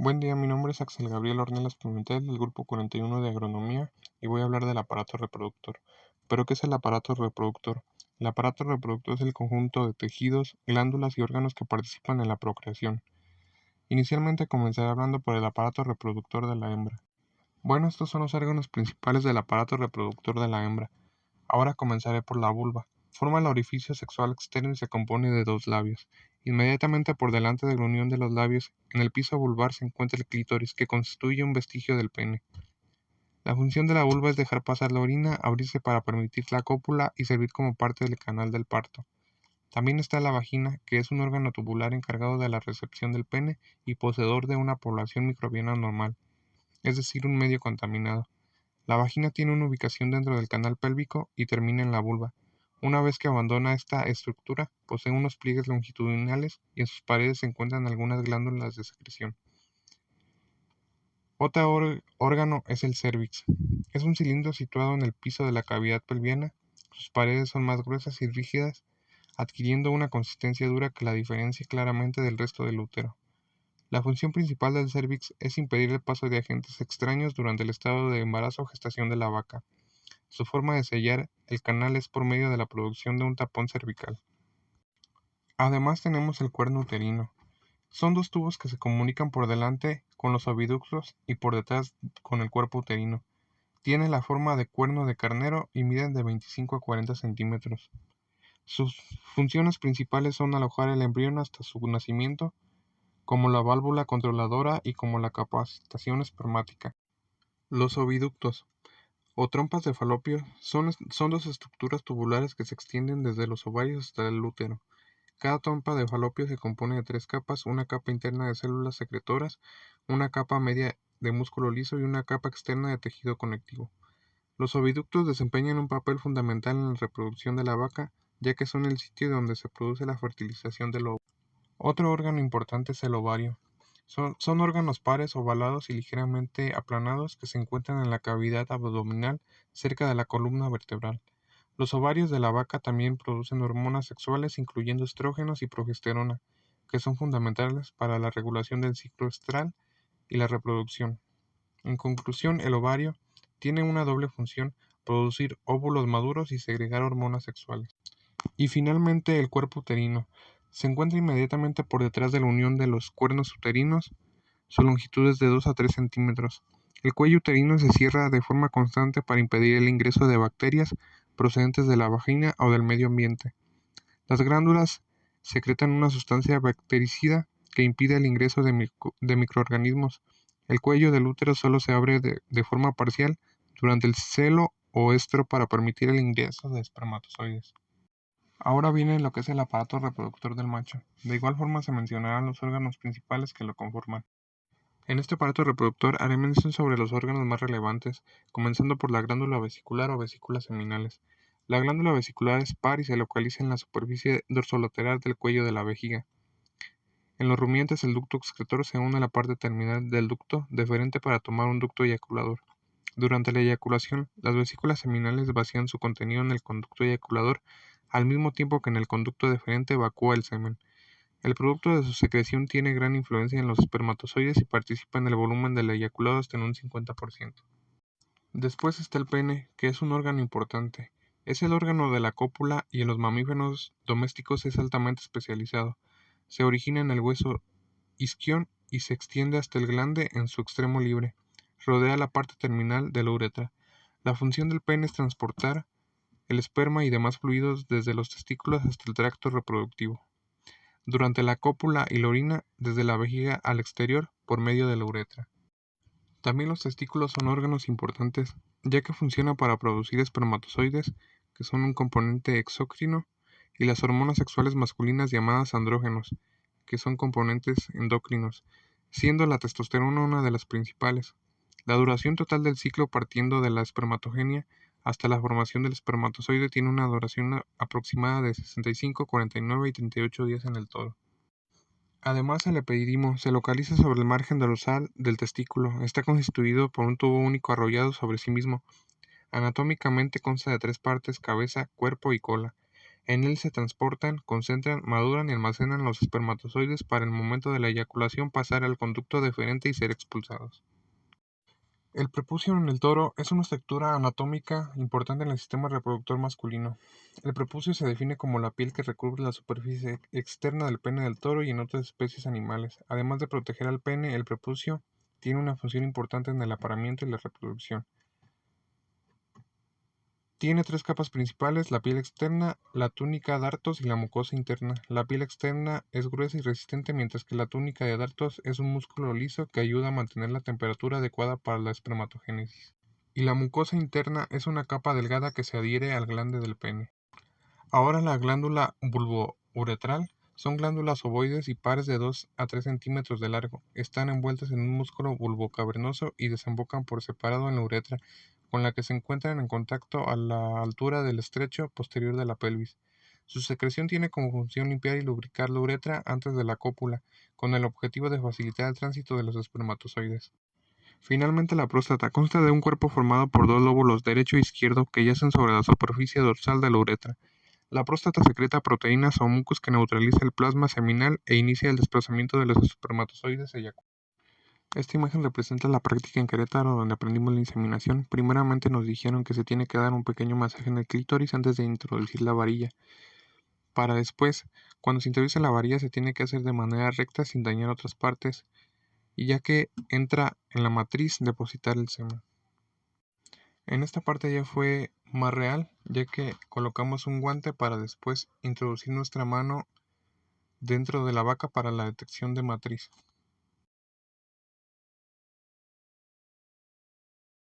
Buen día, mi nombre es Axel Gabriel Ornelas Pimentel del grupo 41 de Agronomía y voy a hablar del aparato reproductor. ¿Pero qué es el aparato reproductor? El aparato reproductor es el conjunto de tejidos, glándulas y órganos que participan en la procreación. Inicialmente comenzaré hablando por el aparato reproductor de la hembra. Bueno, estos son los órganos principales del aparato reproductor de la hembra. Ahora comenzaré por la vulva. Forma el orificio sexual externo y se compone de dos labios. Inmediatamente por delante de la unión de los labios, en el piso vulvar se encuentra el clítoris, que constituye un vestigio del pene. La función de la vulva es dejar pasar la orina, abrirse para permitir la cópula y servir como parte del canal del parto. También está la vagina, que es un órgano tubular encargado de la recepción del pene y poseedor de una población microbiana normal, es decir, un medio contaminado. La vagina tiene una ubicación dentro del canal pélvico y termina en la vulva. Una vez que abandona esta estructura, posee unos pliegues longitudinales y en sus paredes se encuentran algunas glándulas de secreción. Otro órgano es el cérvix. Es un cilindro situado en el piso de la cavidad pelviana. Sus paredes son más gruesas y rígidas, adquiriendo una consistencia dura que la diferencia claramente del resto del útero. La función principal del cérvix es impedir el paso de agentes extraños durante el estado de embarazo o gestación de la vaca. Su forma de sellar el canal es por medio de la producción de un tapón cervical. Además tenemos el cuerno uterino. Son dos tubos que se comunican por delante con los oviductos y por detrás con el cuerpo uterino. Tiene la forma de cuerno de carnero y miden de 25 a 40 centímetros. Sus funciones principales son alojar el embrión hasta su nacimiento, como la válvula controladora y como la capacitación espermática. Los oviductos o trompas de falopio son dos estructuras tubulares que se extienden desde los ovarios hasta el útero. Cada trompa de falopio se compone de tres capas: una capa interna de células secretoras, una capa media de músculo liso y una capa externa de tejido conectivo. Los oviductos desempeñan un papel fundamental en la reproducción de la vaca, ya que son el sitio donde se produce la fertilización del óvulo. Otro órgano importante es el ovario. Son órganos pares, ovalados y ligeramente aplanados que se encuentran en la cavidad abdominal cerca de la columna vertebral. Los ovarios de la vaca también producen hormonas sexuales, incluyendo estrógenos y progesterona, que son fundamentales para la regulación del ciclo estral y la reproducción. En conclusión, el ovario tiene una doble función: producir óvulos maduros y segregar hormonas sexuales. Y finalmente el cuerpo uterino. Se encuentra inmediatamente por detrás de la unión de los cuernos uterinos. Su longitud es de 2 a 3 centímetros. El cuello uterino se cierra de forma constante para impedir el ingreso de bacterias procedentes de la vagina o del medio ambiente. Las glándulas secretan una sustancia bactericida que impide el ingreso de microorganismos. El cuello del útero solo se abre de forma parcial durante el celo o estro para permitir el ingreso de espermatozoides. Ahora viene lo que es el aparato reproductor del macho. De igual forma se mencionarán los órganos principales que lo conforman. En este aparato reproductor haré mención sobre los órganos más relevantes, comenzando por la glándula vesicular o vesículas seminales. La glándula vesicular es par y se localiza en la superficie dorsolateral del cuello de la vejiga. En los rumiantes el ducto excretor se une a la parte terminal del ducto deferente para tomar un ducto eyaculador. Durante la eyaculación, las vesículas seminales vacían su contenido en el conducto eyaculador, al mismo tiempo que en el conducto deferente evacúa el semen. El producto de su secreción tiene gran influencia en los espermatozoides y participa en el volumen del eyaculado hasta en un 50%. Después está el pene, que es un órgano importante. Es el órgano de la cópula y en los mamíferos domésticos es altamente especializado. Se origina en el hueso isquion y se extiende hasta el glande en su extremo libre. Rodea la parte terminal de la uretra. La función del pene es transportar el esperma y demás fluidos desde los testículos hasta el tracto reproductivo. Durante la cópula y la orina desde la vejiga al exterior por medio de la uretra. También los testículos son órganos importantes, ya que funcionan para producir espermatozoides, que son un componente exócrino, y las hormonas sexuales masculinas llamadas andrógenos, que son componentes endocrinos, siendo la testosterona una de las principales. La duración total del ciclo partiendo de la espermatogenia hasta la formación del espermatozoide tiene una duración aproximada de 65, 49 y 38 días en el toro. Además, el epididimo se localiza sobre el margen dorsal del testículo. Está constituido por un tubo único arrollado sobre sí mismo. Anatómicamente consta de tres partes: cabeza, cuerpo y cola. En él se transportan, concentran, maduran y almacenan los espermatozoides para el momento de la eyaculación pasar al conducto deferente y ser expulsados. El prepucio en el toro es una estructura anatómica importante en el sistema reproductor masculino. El prepucio se define como la piel que recubre la superficie externa del pene del toro y en otras especies animales. Además de proteger al pene, el prepucio tiene una función importante en el apareamiento y la reproducción. Tiene tres capas principales: la piel externa, la túnica dartos y la mucosa interna. La piel externa es gruesa y resistente, mientras que la túnica de dartos es un músculo liso que ayuda a mantener la temperatura adecuada para la espermatogénesis. Y la mucosa interna es una capa delgada que se adhiere al glande del pene. Ahora la glándula bulbouretral son glándulas ovoides y pares de 2 a 3 centímetros de largo. Están envueltas en un músculo bulbocavernoso y desembocan por separado en la uretra, con la que se encuentran en contacto a la altura del estrecho posterior de la pelvis. Su secreción tiene como función limpiar y lubricar la uretra antes de la cópula, con el objetivo de facilitar el tránsito de los espermatozoides. Finalmente, la próstata consta de un cuerpo formado por dos lóbulos derecho e izquierdo que yacen sobre la superficie dorsal de la uretra. La próstata secreta proteínas o mucus que neutraliza el plasma seminal e inicia el desplazamiento de los espermatozoides eyaculados. Esta imagen representa la práctica en Querétaro donde aprendimos la inseminación. Primeramente nos dijeron que se tiene que dar un pequeño masaje en el clítoris antes de introducir la varilla. Para después, cuando se introduce la varilla se tiene que hacer de manera recta sin dañar otras partes, y ya que entra en la matriz depositar el semen. En esta parte ya fue más real, ya que colocamos un guante para después introducir nuestra mano dentro de la vaca para la detección de matriz.